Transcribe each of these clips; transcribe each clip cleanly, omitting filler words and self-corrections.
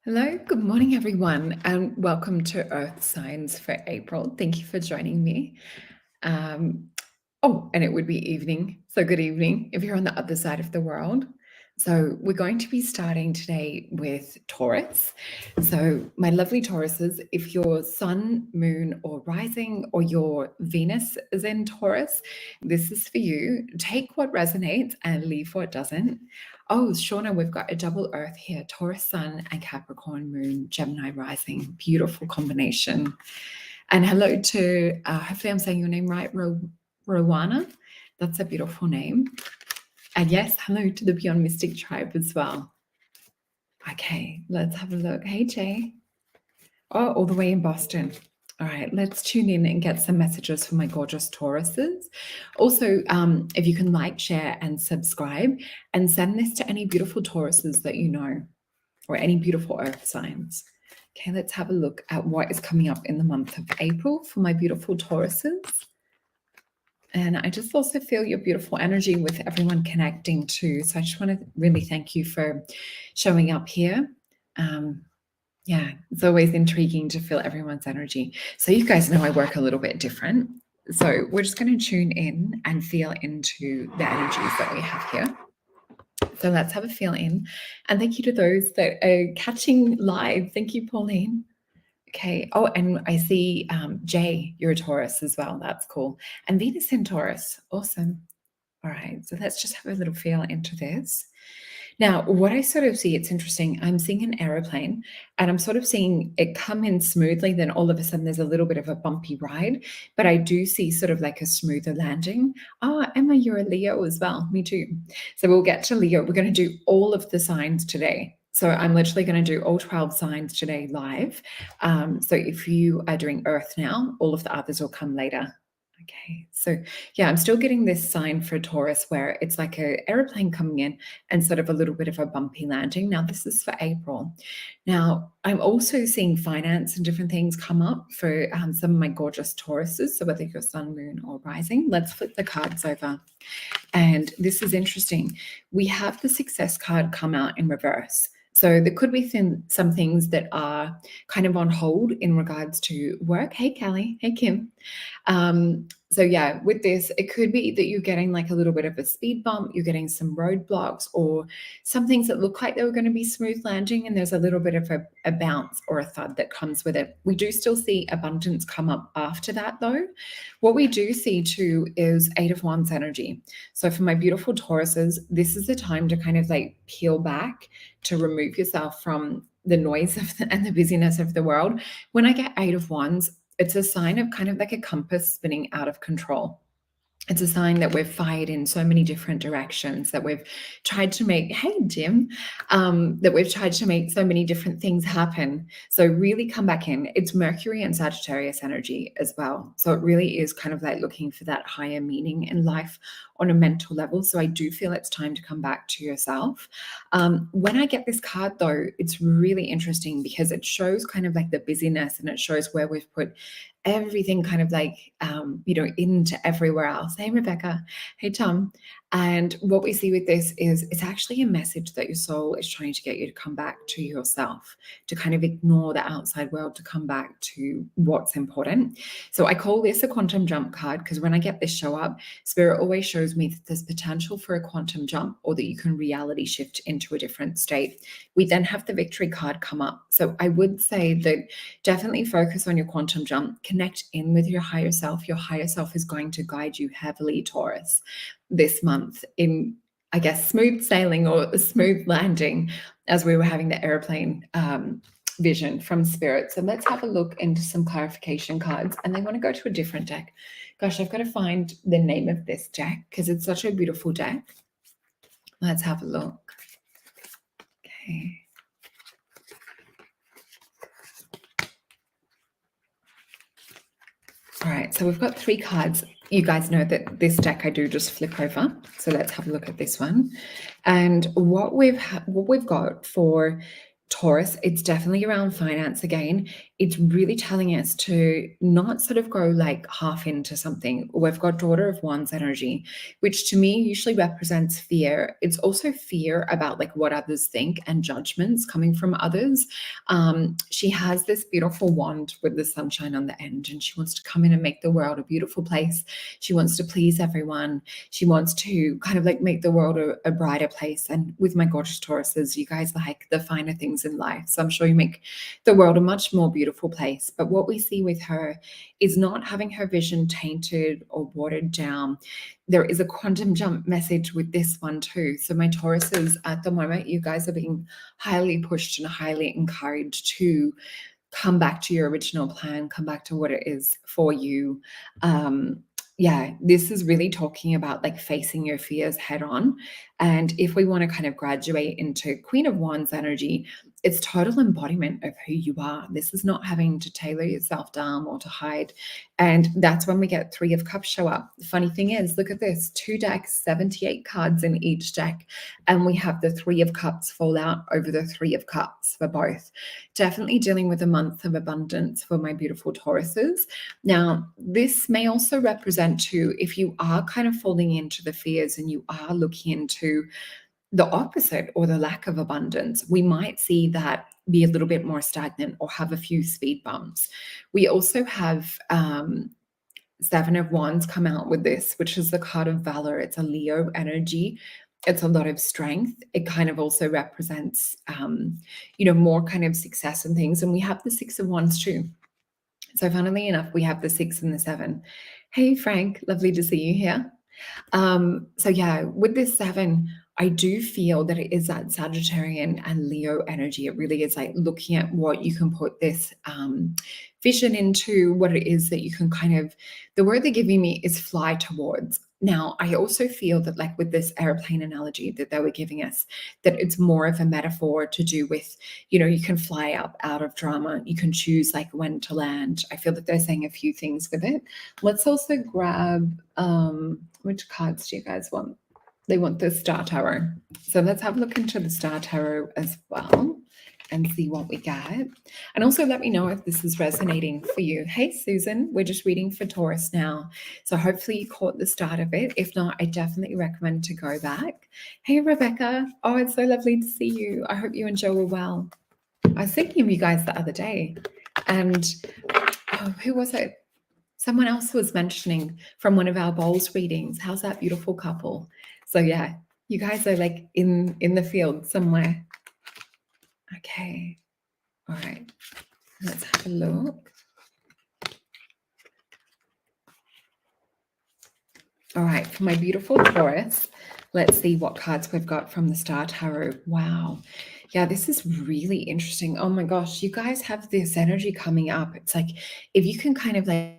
Hello, good morning, everyone, and welcome to Earth Signs for April. Thank you for joining me. And it would be evening, so good evening if you're on the other side of the world. So we're going to be starting today with Taurus. So my lovely Tauruses, if your sun, moon, or rising, or your Venus is in Taurus, this is for you. Take what resonates and leave what doesn't. Oh, Shauna, we've got a double Earth here, Taurus sun and Capricorn moon, Gemini rising. Beautiful combination. And hello to, hopefully I'm saying your name right, Rowana. That's a beautiful name. And yes, hello to the Beyond Mystic tribe as well. Okay, let's have a look. Hey, Jay. Oh, all the way in Boston. All right, let's tune in and get some messages for my gorgeous Tauruses. Also, if you can like, share, and subscribe, and send this to any beautiful Tauruses that you know, or any beautiful Earth signs. Okay, let's have a look at what is coming up in the month of April for my beautiful Tauruses. And I just also feel your beautiful energy with everyone connecting too. So I just want to really thank you for showing up here. Yeah, it's always intriguing to feel everyone's energy. So you guys know I work a little bit different. So we're just going to tune in and feel into the energies that we have here. So let's have a feel in. And thank you to those that are catching live. Thank you, Pauline. Okay. Oh, and I see Jay, you're a Taurus as well. That's cool. And Venus in Taurus. Awesome. All right. So let's just have a little feel into this. Now, what I sort of see, it's interesting. I'm seeing an aeroplane and I'm sort of seeing it come in smoothly. Then all of a sudden there's a little bit of a bumpy ride, but I do see sort of like a smoother landing. Oh, Emma, you're a Leo as well. Me too. So we'll get to Leo. We're going to do all of the signs today. So I'm literally going to do all 12 signs today live. So if you are doing Earth now, all of the others will come later. Okay, so yeah, I'm still getting this sign for Taurus where it's like an airplane coming in and sort of a little bit of a bumpy landing. Now, this is for April. Now, I'm also seeing finance and different things come up for some of my gorgeous Tauruses. So whether you're sun, moon, or rising, let's flip the cards over. And this is interesting. We have the success card come out in reverse. So there could be some things that are kind of on hold in regards to work. Hey, Callie. Hey, Kim. So yeah, with this, it could be that you're getting like a little bit of a speed bump, you're getting some roadblocks or some things that look like they were going to be smooth landing, and there's a little bit of a bounce or a thud that comes with it. We do still see abundance come up after that though. What we do see too is 8 of Wands energy. So for my beautiful Tauruses, this is the time to kind of like peel back, to remove yourself from the noise and the busyness of the world. When I get 8 of Wands, it's a sign of kind of like a compass spinning out of control. It's a sign that we've fired in so many different directions, that we've tried to make, hey, Jim, that we've tried to make so many different things happen. So really come back in. It's Mercury and Sagittarius energy as well. So it really is kind of like looking for that higher meaning in life on a mental level. So I do feel it's time to come back to yourself. When I get this card though, it's really interesting because it shows kind of like the busyness, and it shows where we've put everything kind of like, into everywhere else. Hey, Rebecca. Hey, Tom. And what we see with this is it's actually a message that your soul is trying to get you to come back to yourself, to kind of ignore the outside world, to come back to what's important. So I call this a quantum jump card because when I get this show up, Spirit always shows me that there's potential for a quantum jump, or that you can reality shift into a different state. We then have the victory card come up. So I would say that definitely focus on your quantum jump, connect in with your higher self. Your higher self is going to guide you heavily, Taurus, this month in, I guess, smooth sailing or a smooth landing, as we were having the airplane vision from Spirit. So let's have a look into some clarification cards, and they want to go to a different deck. Gosh, I've got to find the name of this deck because it's such a beautiful deck. Let's have a look. Okay. All right, so we've got 3 cards. You guys know that this deck I do just flip over. So let's have a look at this one. And what we've got for Taurus, it's definitely around finance again. it's really telling us to not sort of go like half into something. We've got Daughter of Wands energy, which to me usually represents fear. It's also fear about like what others think and judgments coming from others. She has this beautiful wand with the sunshine on the end, and she wants to come in and make the world a beautiful place. She wants to please everyone. She wants to kind of like make the world a brighter place. And with my gorgeous Tauruses, you guys like the finer things in life. So I'm sure you make the world a much more beautiful place. But what we see with her is not having her vision tainted or watered down. There is a quantum jump message with this one too. So my Tauruses at the moment, you guys are being highly pushed and highly encouraged to come back to your original plan, come back to what it is for you. Yeah, this is really talking about like facing your fears head on. And if we want to kind of graduate into Queen of Wands energy, it's total embodiment of who you are. This is not having to tailor yourself down or to hide. And that's when we get Three of Cups show up. The funny thing is, look at this, 2 decks, 78 cards in each deck. And we have the Three of Cups fall out over the Three of Cups for both. Definitely dealing with a month of abundance for my beautiful Tauruses. Now, this may also represent too, if you are kind of falling into the fears and you are looking into the opposite or the lack of abundance, we might see that be a little bit more stagnant or have a few speed bumps. We also have Seven of Wands come out with this, which is the card of valor. It's a Leo energy. It's a lot of strength. It kind of also represents, more kind of success and things. And we have the Six of Wands too. So funnily enough, we have the 6 and the 7. Hey, Frank, lovely to see you here. So yeah, with this 7, I do feel that it is that Sagittarian and Leo energy. It really is like looking at what you can put this vision into, what it is that you can kind of, the word they're giving me is fly towards. Now, I also feel that like with this airplane analogy that they were giving us, that it's more of a metaphor to do with, you can fly up out of drama. You can choose like when to land. I feel that they're saying a few things with it. Let's also grab, which cards do you guys want? They want the Star Tarot. So let's have a look into the Star Tarot as well and see what we get. And also let me know if this is resonating for you. Hey, Susan, we're just reading for Taurus now. So hopefully you caught the start of it. If not, I definitely recommend to go back. Hey, Rebecca. Oh, it's so lovely to see you. I hope you and Joe were well. I was thinking of you guys the other day. And who was it? Someone else was mentioning from one of our bowls readings. How's that beautiful couple? So yeah, you guys are like in the field somewhere. Okay. All right. Let's have a look. All right. For my beautiful Taurus, let's see what cards we've got from the Star Tarot. Wow. Yeah, this is really interesting. Oh my gosh, you guys have this energy coming up. It's like if you can kind of like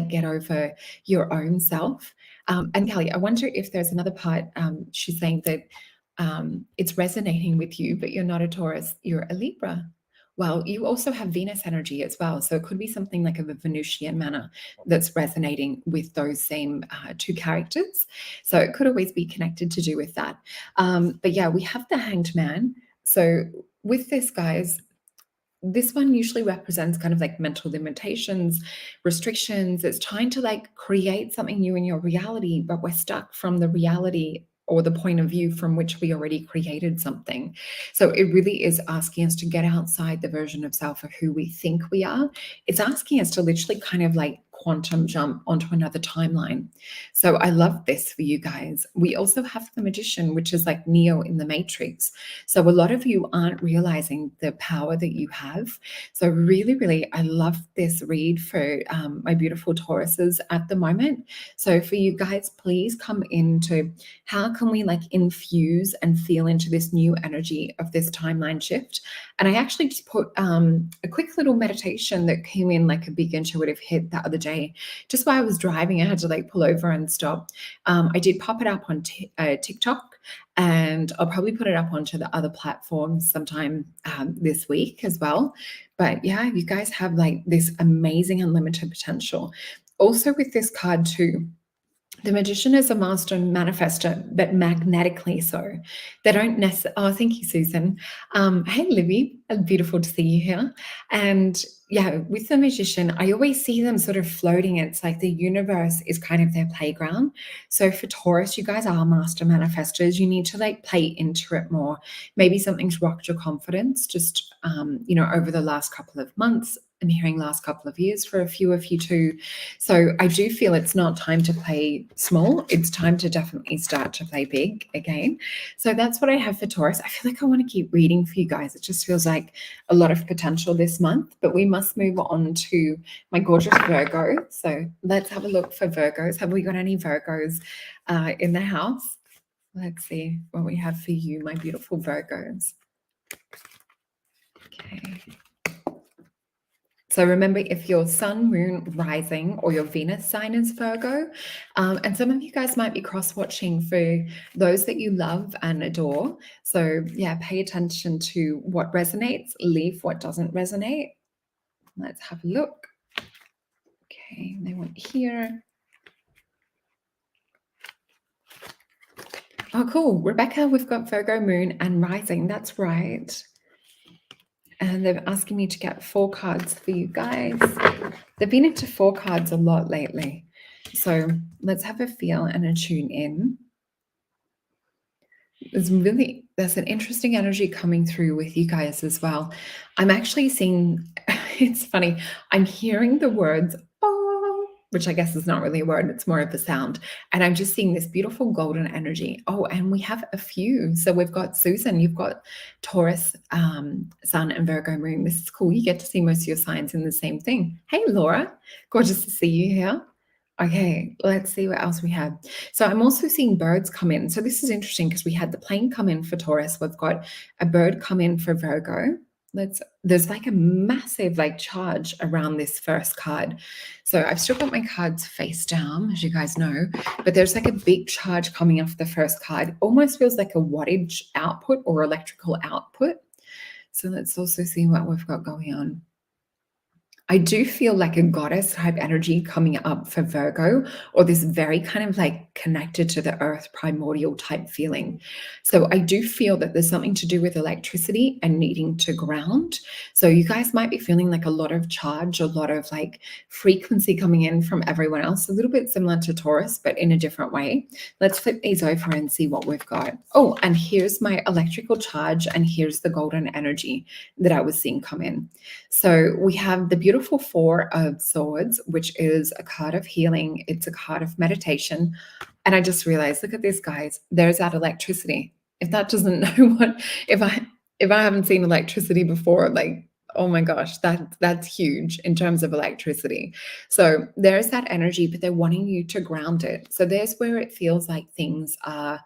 get over your own self. And Kelly, I wonder if there's another part. She's saying that it's resonating with you, but you're not a Taurus, you're a Libra. Well, you also have Venus energy as well. So it could be something like of a Venusian manner that's resonating with those same two characters. So it could always be connected to do with that. But yeah, we have the Hanged Man. So with this, guys, this one usually represents kind of like mental limitations, restrictions. It's trying to like create something new in your reality, but we're stuck from the reality or the point of view from which we already created something. So it really is asking us to get outside the version of self of who we think we are. It's asking us to literally kind of like quantum jump onto another timeline. So I love this for you guys. We also have the Magician, which is like Neo in the Matrix. So a lot of you aren't realizing the power that you have. So really, really, I love this read for my beautiful Tauruses at the moment. So for you guys, please come into how can we like infuse and feel into this new energy of this timeline shift. And I actually just put a quick little meditation that came in like a big intuitive hit the other day. Just while I was driving, I had to like pull over and stop. I did pop it up on TikTok, and I'll probably put it up onto the other platforms sometime this week as well. But yeah, you guys have like this amazing unlimited potential. Also with this card too, The Magician is a master manifester, but magnetically so. They don't necessarily. Oh, thank you, Susan. Hey, Libby. Beautiful to see you here. And yeah, with the Magician, I always see them sort of floating. It's like the universe is kind of their playground. So for Taurus, you guys are master manifestors. You need to like play into it more. Maybe something's rocked your confidence just, over the last couple of months. I'm hearing last couple of years for a few of you too. So I do feel it's not time to play small. It's time to definitely start to play big again. So that's what I have for Taurus. I feel like I want to keep reading for you guys. It just feels like a lot of potential this month, but we must move on to my gorgeous Virgo. So let's have a look for Virgos. Have we got any Virgos in the house? Let's see what we have for you, my beautiful Virgos. Okay. So remember, if your sun, moon, rising, or your Venus sign is Virgo, and some of you guys might be cross-watching for those that you love and adore. So yeah, pay attention to what resonates, leave what doesn't resonate. Let's have a look. Okay, they want here. Oh, cool. Rebecca, we've got Virgo, moon, and rising. That's right. And they're asking me to get 4 cards for you guys. They've been into 4 cards a lot lately. So let's have a feel and a tune in. There's an interesting energy coming through with you guys as well. I'm actually seeing, it's funny, I'm hearing the words, oh, which I guess is not really a word, it's more of a sound. And I'm just seeing this beautiful golden energy. Oh, and we have a few. So we've got Susan, you've got Taurus, Sun, and Virgo moon. This is cool. You get to see most of your signs in the same thing. Hey, Laura, gorgeous to see you here. Okay, let's see what else we have. So I'm also seeing birds come in. So this is interesting because we had the plane come in for Taurus. We've got a bird come in for Virgo. There's like a massive like charge around this first card. So I've still got my cards face down, as you guys know, but there's like a big charge coming off the first card. Almost feels like a wattage output or electrical output. So let's also see what we've got going on. I do feel like a goddess type energy coming up for Virgo, or this very kind of like connected to the earth primordial type feeling. So I do feel that there's something to do with electricity and needing to ground. So you guys might be feeling like a lot of charge, a lot of like frequency coming in from everyone else, a little bit similar to Taurus, but in a different way. Let's flip these over and see what we've got. Oh, and here's my electrical charge, and here's the golden energy that I was seeing come in. So we have the beautiful 4 of Swords, which is a card of healing. It's a card of meditation. And I just realized, look at this, guys. There's that electricity. If that doesn't know what, if I haven't seen electricity before, like, oh my gosh, that's huge in terms of electricity. So there's that energy, but they're wanting you to ground it. So there's where it feels like things are,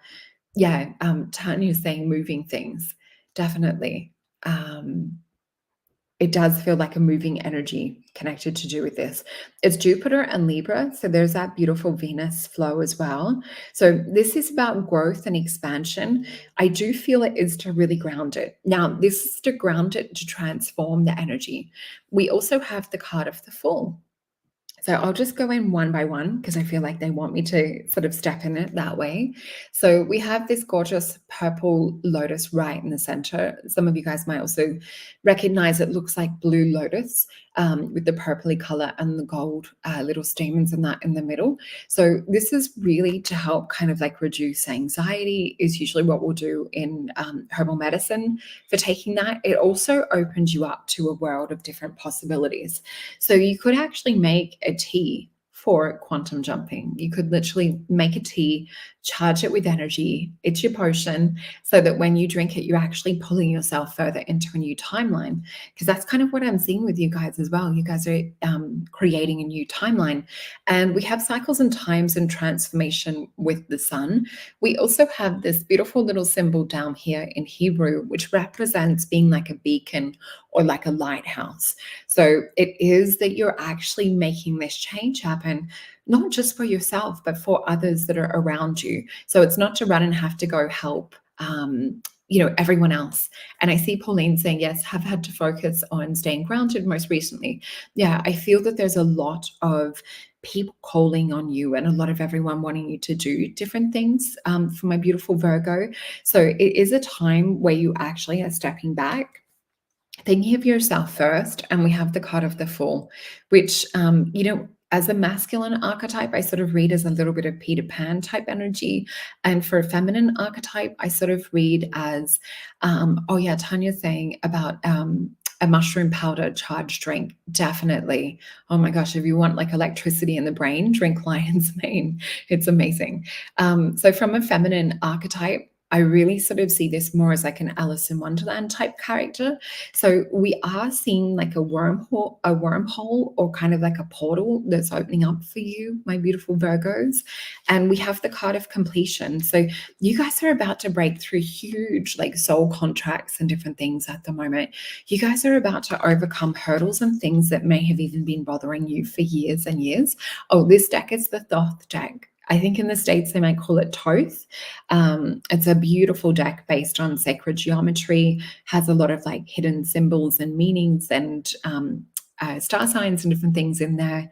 Tanya's saying moving things, definitely. It does feel like a moving energy connected to do with this. It's Jupiter and Libra, so there's that beautiful Venus flow as well. So this is about growth and expansion. I do feel it is to really ground it. Now, this is to ground it, to transform the energy. We also have the card of the Fool. So I'll just go in one by one because I feel like they want me to sort of step in it that way. So we have this gorgeous purple lotus right in the center. Some of you guys might also recognize it looks like blue lotus with the purpley color and the gold little stamens and that in the middle. So this is really to help kind of like reduce anxiety, is usually what we'll do in herbal medicine for taking that. It also opens you up to a world of different possibilities. So you could actually make a tea for quantum jumping. You could literally make a tea, charge it with energy. It's your potion, so that when you drink it, you're actually pulling yourself further into a new timeline. Because that's kind of what I'm seeing with you guys as well. You guys are creating a new timeline. And we have cycles and times and transformation with the sun. We also have this beautiful little symbol down here in Hebrew, which represents being like a beacon or like a lighthouse. So it is that you're actually making this change happen, not just for yourself, but for others that are around you. So it's not to run and have to go help, everyone else. And I see Pauline saying, yes, have had to focus on staying grounded most recently. Yeah, I feel that there's a lot of people calling on you and a lot of everyone wanting you to do different things for my beautiful Virgo. So it is a time where you actually are stepping back, thinking of yourself first. And we have the card of the Fool, which, as a masculine archetype, I sort of read as a little bit of Peter Pan type energy. And for a feminine archetype, I sort of read as, Tanya's saying about a mushroom powder charged drink. Definitely. Oh my gosh, if you want like electricity in the brain, drink lion's mane. It's amazing. So from a feminine archetype, I really sort of see this more as like an Alice in Wonderland type character. So we are seeing like a wormhole or kind of like a portal that's opening up for you, my beautiful Virgos. And we have the card of completion. So you guys are about to break through huge like soul contracts and different things at the moment. You guys are about to overcome hurdles and things that may have even been bothering you for years and years. Oh, this deck is the Thoth deck. I think in the States they might call it Thoth. It's a beautiful deck based on sacred geometry, has a lot of like hidden symbols and meanings and star signs and different things in there.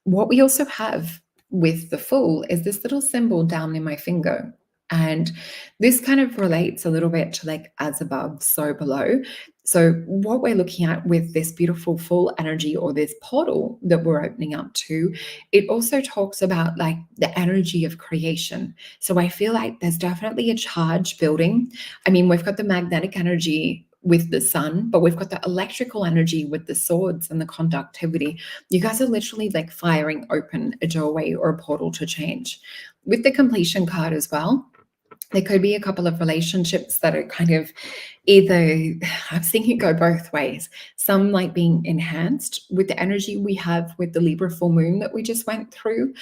What we also have with the Fool is this little symbol down in my finger. And this kind of relates a little bit to like as above, so below. So what we're looking at with this beautiful Fool energy or this portal that we're opening up to, it also talks about like the energy of creation. So I feel like there's definitely a charge building. I mean, we've got the magnetic energy with the sun, but we've got the electrical energy with the swords and the conductivity. You guys are literally like firing open a doorway or a portal to change. With the completion card as well, there could be a couple of relationships that are kind of either, I'm seeing it go both ways. Some like being enhanced with the energy we have with the Libra full moon that we just went through.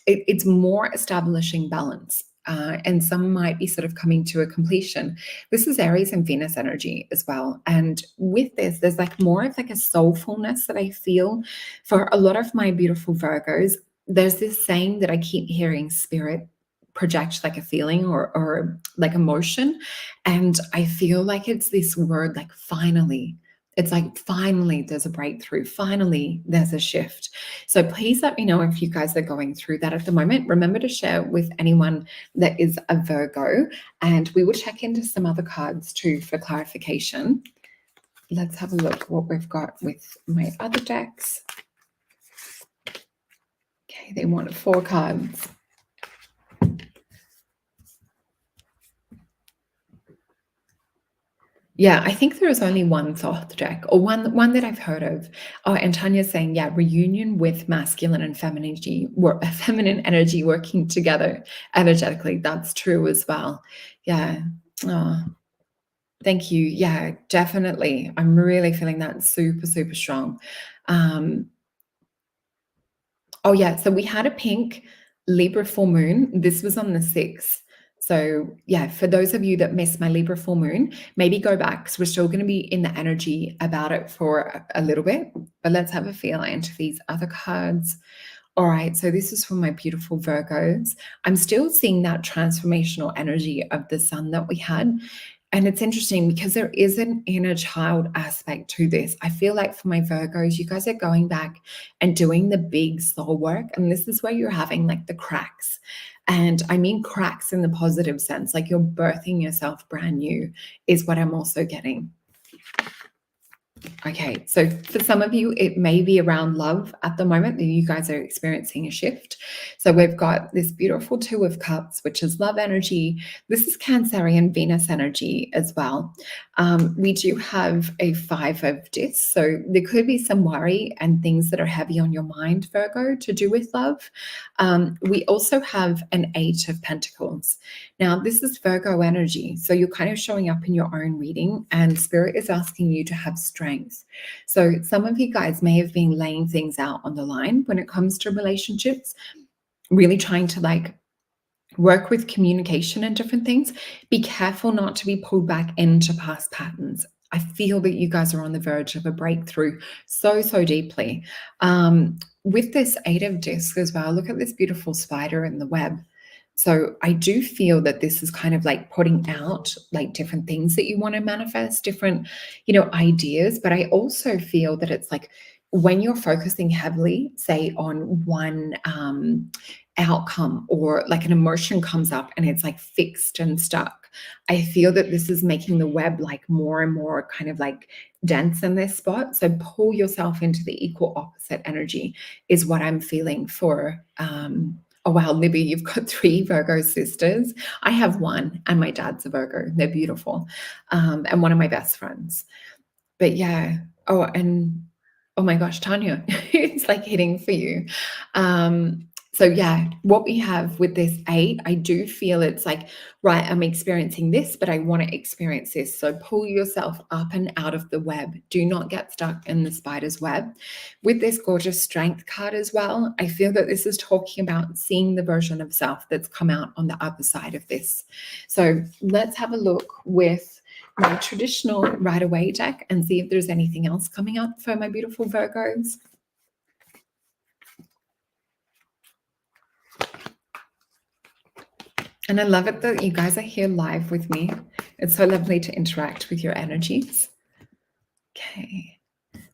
It's more establishing balance. And some might be sort of coming to a completion. This is Aries and Venus energy as well. And with this, there's like more of like a soulfulness that I feel for a lot of my beautiful Virgos. There's this saying that I keep hearing, spirit project like a feeling or like emotion. And I feel like it's this word, like finally. It's like finally there's a breakthrough. Finally, there's a shift. So please let me know if you guys are going through that at the moment. Remember to share with anyone that is a Virgo, and we will check into some other cards too for clarification. Let's have a look what we've got with my other decks. Okay, they wanted 4 cards. Yeah, I think there is only one Thoth deck, or one that I've heard of. Oh, and Tanya's saying, yeah, reunion with masculine and feminine energy working together energetically. That's true as well. Yeah. Oh, thank you. Yeah, definitely. I'm really feeling that super, super strong. Oh yeah, so we had a pink Libra full moon. This was on the 6th. So yeah, for those of you that missed my Libra full moon, maybe go back because we're still going to be in the energy about it for a little bit. But let's have a feel into these other cards. All right, so this is for my beautiful Virgos. I'm still seeing that transformational energy of the sun that we had. And it's interesting because there is an inner child aspect to this. I feel like for my Virgos, you guys are going back and doing the big soul work. And this is where you're having like the cracks. And I mean cracks in the positive sense, like you're birthing yourself brand new is what I'm also getting. Okay, so for some of you, it may be around love at the moment that you guys are experiencing a shift. So we've got this beautiful 2 of Cups, which is love energy. This is Cancerian Venus energy as well. We do have a 5 of Discs. So there could be some worry and things that are heavy on your mind, Virgo, to do with love. We also have an 8 of Pentacles. Now, this is Virgo energy. So you're kind of showing up in your own reading and Spirit is asking you to have strength. So some of you guys may have been laying things out on the line when it comes to relationships, really trying to like work with communication and different things. Be careful not to be pulled back into past patterns. I feel that you guys are on the verge of a breakthrough so deeply. With this 8 of Discs as well, look at this beautiful spider in the web. So I do feel that this is kind of like putting out like different things that you want to manifest, different, ideas. But I also feel that it's like when you're focusing heavily, say on one outcome, or like an emotion comes up and it's like fixed and stuck, I feel that this is making the web like more and more kind of like dense in this spot. So pull yourself into the equal opposite energy is what I'm feeling for. Oh wow, Libby, you've got 3 Virgo sisters. I have one, and my dad's a Virgo. They're beautiful, and one of my best friends. But yeah. Oh, and oh my gosh, Tanya, it's like hitting for you. So yeah, what we have with this 8, I do feel it's like, right, I'm experiencing this, but I want to experience this. So pull yourself up and out of the web. Do not get stuck in the spider's web. With this gorgeous strength card as well, I feel that this is talking about seeing the version of self that's come out on the other side of this. So let's have a look with my traditional right away deck and see if there's anything else coming up for my beautiful Virgos. And I love it that you guys are here live with me. It's so lovely to interact with your energies. Okay,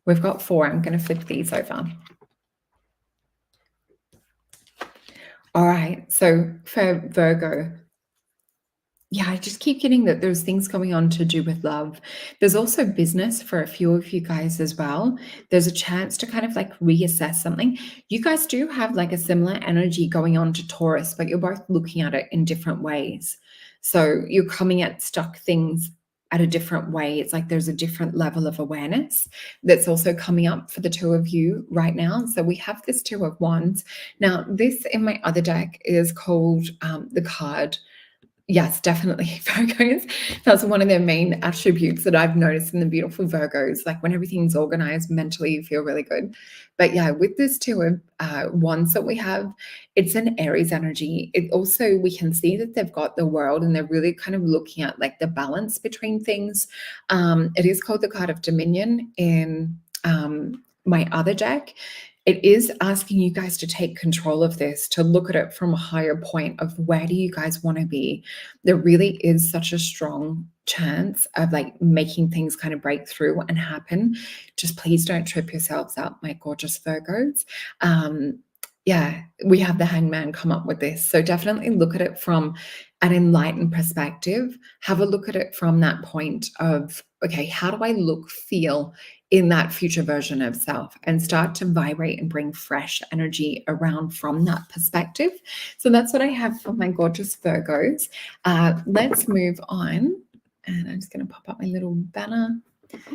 we've got 4. I'm going to flip these over. All right, so for Virgo, yeah, I just keep getting that there's things going on to do with love. There's also business for a few of you guys as well. There's a chance to kind of like reassess something. You guys do have like a similar energy going on to Taurus, but you're both looking at it in different ways. So you're coming at stuck things at a different way. It's like there's a different level of awareness that's also coming up for the 2 of you right now. So we have this 2 of Wands. Now, this in my other deck is called the card. Yes, definitely. Virgos, that's one of their main attributes that I've noticed in the beautiful Virgos. Like when everything's organized mentally, you feel really good. But yeah, with this 2 of Wands that we have, it's an Aries energy. It also, we can see that they've got the world and they're really kind of looking at like the balance between things. It is called the card of Dominion in my other deck. It is asking you guys to take control of this, to look at it from a higher point of where do you guys want to be. There really is such a strong chance of like making things kind of break through and happen. Just please don't trip yourselves up, my gorgeous Virgos. Yeah, we have the Hangman come up with this. So definitely look at it from an enlightened perspective. Have a look at it from that point of, okay, how do I look, feel in that future version of self, and start to vibrate and bring fresh energy around from that perspective. So that's what I have for my gorgeous Virgos. Let's move on. And I'm just going to pop up my little banner.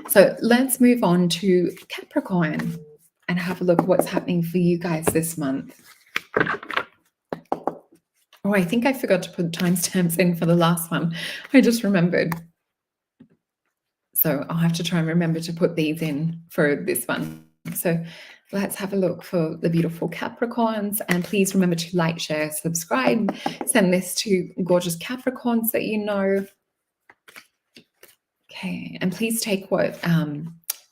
So let's move on to Capricorn and have a look at what's happening for you guys this month. Oh, I think I forgot to put timestamps in for the last one. I just remembered. So I'll have to try and remember to put these in for this one. So let's have a look for the beautiful Capricorns. And please remember to like, share, subscribe. Send this to gorgeous Capricorns that you know. Okay, and please take what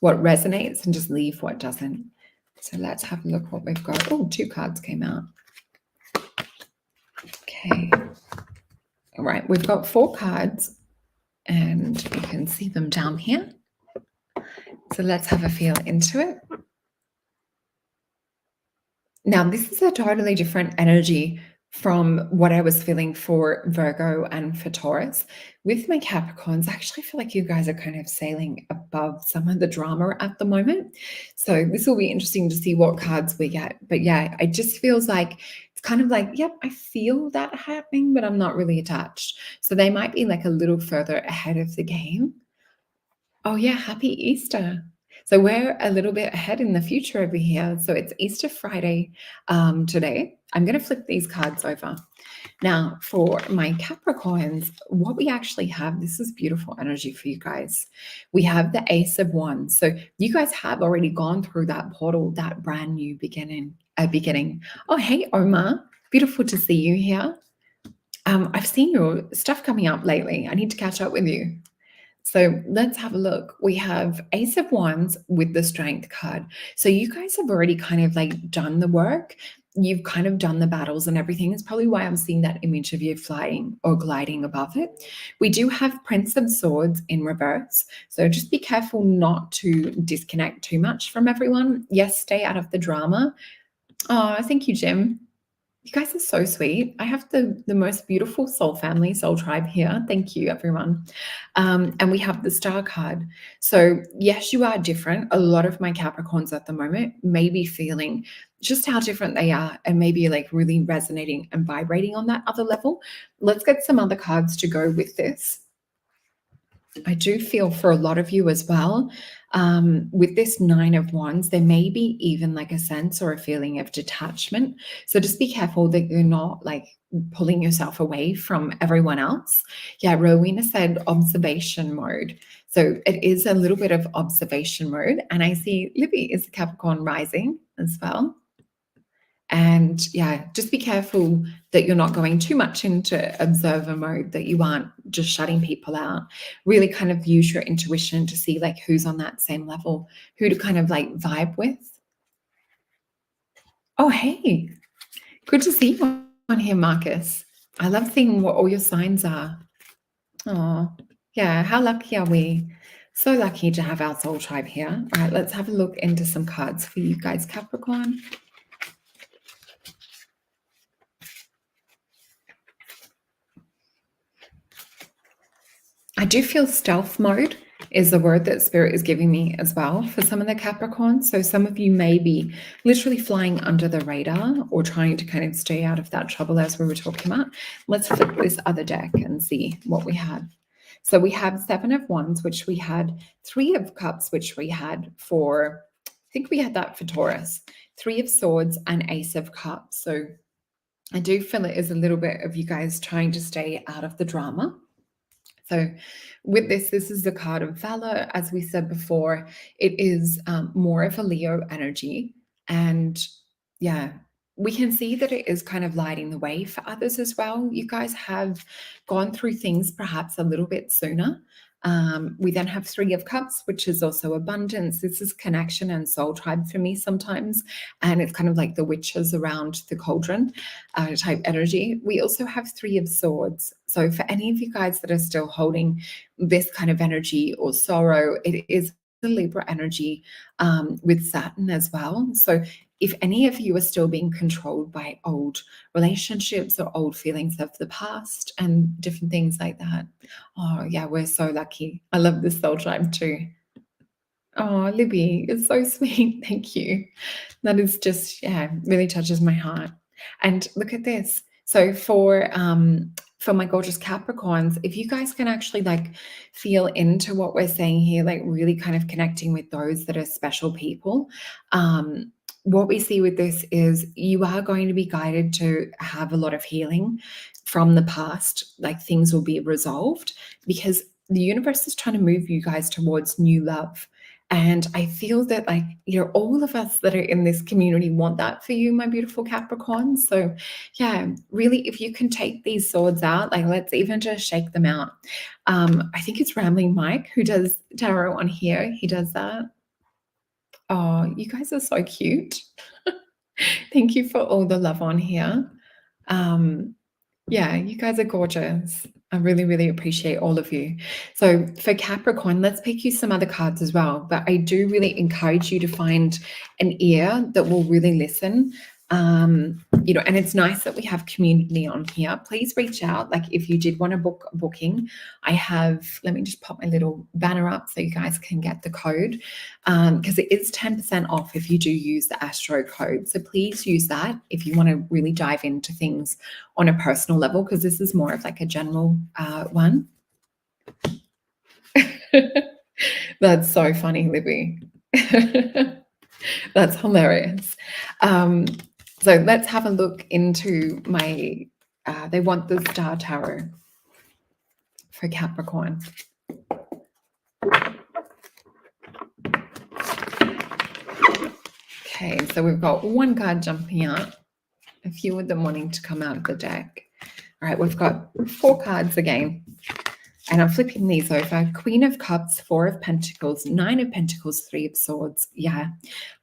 resonates and just leave what doesn't. So let's have a look what we've got. Oh, 2 cards came out. Okay. All right, we've got 4 cards. And you can see them down here. So let's have a feel into it. Now, this is a totally different energy from what I was feeling for Virgo and for Taurus. With my Capricorns, I actually feel like you guys are kind of sailing above some of the drama at the moment. So this will be interesting to see what cards we get. But yeah, it just feels like it's kind of like, yep, I feel that happening, but I'm not really attached. So they might be like a little further ahead of the game. Oh yeah, happy Easter. So we're a little bit ahead in the future over here. So it's Easter Friday today. I'm going to flip these cards over. Now for my Capricorns, what we actually have, this is beautiful energy for you guys. We have the Ace of Wands. So you guys have already gone through that portal, that brand new beginning. Oh, hey, Omar. Beautiful to see you here. I've seen your stuff coming up lately. I need to catch up with you. So let's have a look. We have Ace of Wands with the Strength card. So you guys have already kind of like done the work. you've kind of done the battles and everything. Is probably why I'm seeing that image of you flying or gliding above it. We do have Prince of Swords in reverse. So just be careful not to disconnect too much from everyone. Yes, stay out of the drama. Oh, thank you, Jim. You guys are so sweet. I have the most beautiful soul family, soul tribe here. Thank you, everyone. And we have the star card. So yes, you are different. A lot of my Capricorns at the moment may be feeling just how different they are and maybe like really resonating and vibrating on that other level. Let's get some other cards to go with this. I do feel for a lot of you as well, with this 9 of Wands, there may be even like a sense or a feeling of detachment. So just be careful that you're not like pulling yourself away from everyone else. Yeah, Rowena said observation mode. So it is a little bit of observation mode. And I see Libby is a Capricorn rising as well. And yeah, just be careful that you're not going too much into observer mode, that you aren't just shutting people out. Really kind of use your intuition to see like who's on that same level, who to kind of like vibe with. Oh, hey, good to see you on here, Marcus. I love seeing what all your signs are. Oh, yeah, how lucky are we? So lucky to have our soul tribe here. All right, let's have a look into some cards for you guys, Capricorn. I do feel stealth mode is the word that Spirit is giving me as well for some of the Capricorns. So some of you may be literally flying under the radar or trying to kind of stay out of that trouble as we were talking about. Let's flip this other deck and see what we have. So we have 7 of Wands, which we had, 3 of Cups, which we had for, I think we had that for Taurus, 3 of Swords and Ace of Cups. So I do feel it is a little bit of you guys trying to stay out of the drama. So with this is the card of Valor. As we said before, it is more of a Leo energy. And yeah, we can see that it is kind of lighting the way for others as well. You guys have gone through things perhaps a little bit sooner. We then have 3 of Cups, which is also abundance. This is connection and soul tribe for me sometimes. And it's kind of like the witches around the cauldron type energy. We also have 3 of Swords. So for any of you guys that are still holding this kind of energy or sorrow, it is the Libra energy with Saturn as well. So if any of you are still being controlled by old relationships or old feelings of the past and different things like that, oh yeah, we're so lucky. I love this soul tribe too. Oh, Libby, it's so sweet. Thank you. That is just, yeah, really touches my heart. And look at this. So for my gorgeous Capricorns, if you guys can actually like feel into what we're saying here, like really kind of connecting with those that are special people, what we see with this is you are going to be guided to have a lot of healing from the past. Like things will be resolved because the universe is trying to move you guys towards new love. And I feel that like, you know, all of us that are in this community want that for you, my beautiful Capricorn. So yeah, really, if you can take these swords out, like let's even just shake them out. I think it's Rambling Mike who does tarot on here. He does that. Oh, you guys are so cute. Thank you for all the love on here. Yeah, you guys are gorgeous. I really, really appreciate all of you. So for Capricorn, let's pick you some other cards as well. But I do really encourage you to find an ear that will really listen. You know, and it's nice that we have community on here. Please reach out. Like if you did want to book a booking, I have, let me just pop my little banner up so you guys can get the code because it is 10% off if you do use the Astro code. So please use that if you want to really dive into things on a personal level, because this is more of like a general one. That's so funny, Libby. That's hilarious. So let's have a look into my, they want the Star Tarot for Capricorn. Okay, so we've got one card jumping out, a few of them wanting to come out of the deck. All right, we've got 4 cards again. And I'm flipping these over. Queen of Cups, Four of Pentacles, Nine of Pentacles, Three of Swords. Yeah.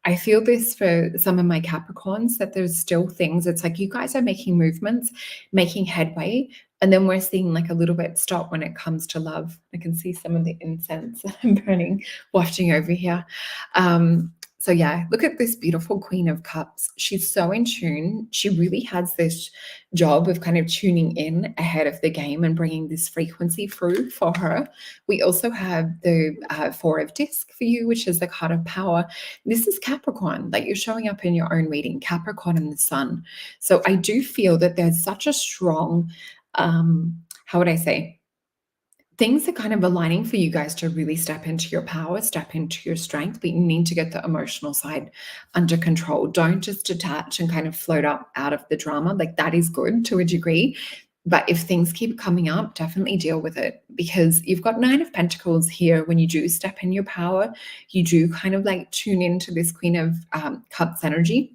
I feel this for some of my Capricorns, that there's still things. It's like you guys are making movements, making headway. And then we're seeing like a little bit stop when it comes to love. I can see some of the incense burning, wafting over here. So yeah, look at this beautiful Queen of Cups. She's so in tune. She really has this job of kind of tuning in ahead of the game and bringing this frequency through for her. We also have the Four of Disc for you, which is the card of power. This is Capricorn, like you're showing up in your own reading, Capricorn and the Sun. So I do feel that there's such a strong, how would I say, things are kind of aligning for you guys to really step into your power, step into your strength, but you need to get the emotional side under control. Don't just detach and kind of float up out of the drama. Like that is good to a degree. But if things keep coming up, definitely deal with it, because you've got Nine of Pentacles here. When you do step in your power, you do kind of like tune into this Queen of Cups energy.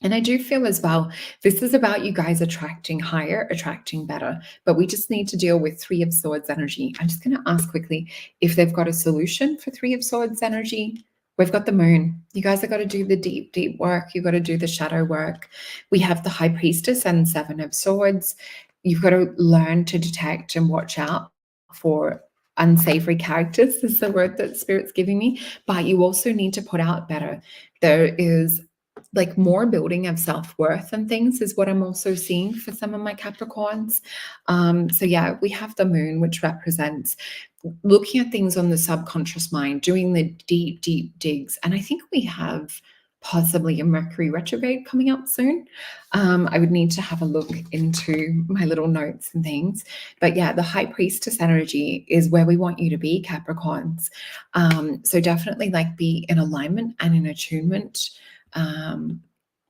And I do feel as well, this is about you guys attracting higher, attracting better, but we just need to deal with Three of Swords energy. I'm just going to ask quickly if they've got a solution for Three of Swords energy. We've got the Moon. You guys have got to do the deep, deep work. You've got to do the shadow work. We have the High Priestess and Seven of Swords. You've got to learn to detect and watch out for unsavory characters, is the word that Spirit's giving me, but you also need to put out better. There is like more building of self-worth and things is what I'm also seeing for some of my Capricorns. So yeah, we have the Moon, which represents looking at things on the subconscious mind, doing the deep, deep digs. And I think we have possibly a Mercury retrograde coming up soon. I would need to have a look into my little notes and things. But yeah, the High Priestess energy is where we want you to be, Capricorns. So definitely like be in alignment and in attunement.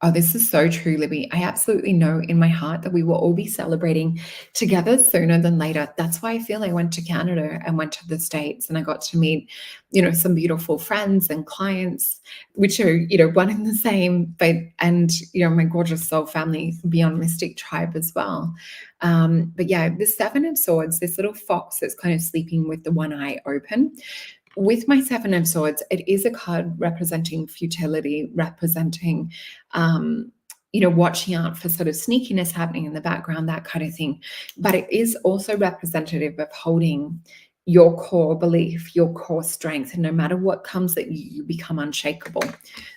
Oh, this is so true, Libby. I absolutely know in my heart that we will all be celebrating together sooner than later. That's why I feel I went to Canada and went to the States, and I got to meet, some beautiful friends and clients, which are, one and the same, and my gorgeous soul family, Beyond Mystic Tribe as well. But yeah, the Seven of Swords, this little fox that's kind of sleeping with the one eye open. With my Seven of Swords, it is a card representing futility, representing, watching out for sort of sneakiness happening in the background, that kind of thing. But it is also representative of holding your core belief, your core strength, and no matter what comes at you, you become unshakable.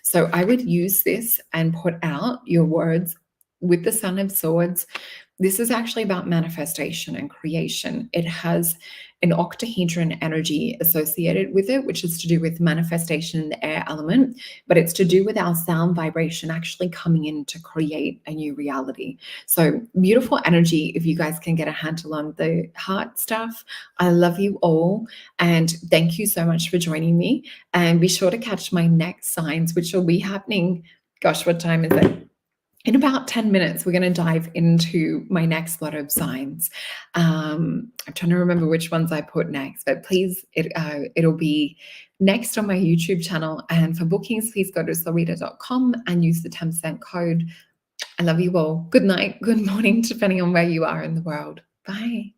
So I would use this and put out your words with the Sun of Swords. This is actually about manifestation and creation. It has an octahedron energy associated with it, which is to do with manifestation in the air element, but it's to do with our sound vibration actually coming in to create a new reality. So beautiful energy if you guys can get a handle on the heart stuff. I love you all, and thank you so much for joining me. And be sure to catch my next signs, which will be happening, gosh, what time is it? In about 10 minutes, we're going to dive into my next lot of signs. I'm trying to remember which ones I put next, but please, it'll be next on my YouTube channel. And for bookings, please go to solreta.com and use the 10% code. I love you all. Good night, good morning, depending on where you are in the world. Bye.